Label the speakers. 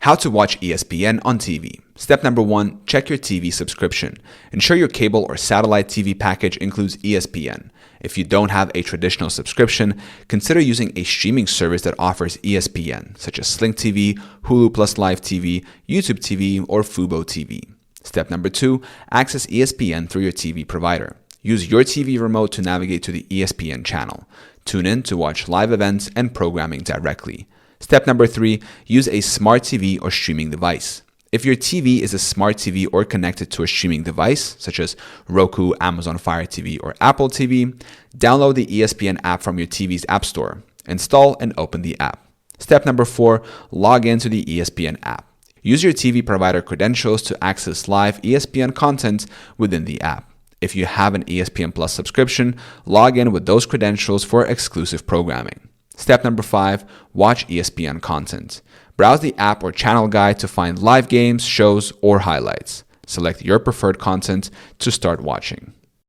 Speaker 1: How to watch ESPN on TV. Step number 1, check your TV subscription. Ensure your cable or satellite TV package includes ESPN. If you don't have a traditional subscription, consider using a streaming service that offers ESPN, such as Sling TV, Hulu Plus Live TV, YouTube TV, or Fubo TV. Step number 2, access ESPN through your TV provider. Use your TV remote to navigate to the ESPN channel. Tune in to watch live events and programming directly. Step number 3, use a smart TV or streaming device. If your TV is a smart TV or connected to a streaming device, such as Roku, Amazon Fire TV, or Apple TV, download the ESPN app from your TV's app store. Install and open the app. Step number 4, log into the ESPN app. Use your TV provider credentials to access live ESPN content within the app. If you have an ESPN Plus subscription, log in with those credentials for exclusive programming. Step number 5, watch ESPN content. Browse the app or channel guide to find live games, shows, or highlights. Select your preferred content to start watching.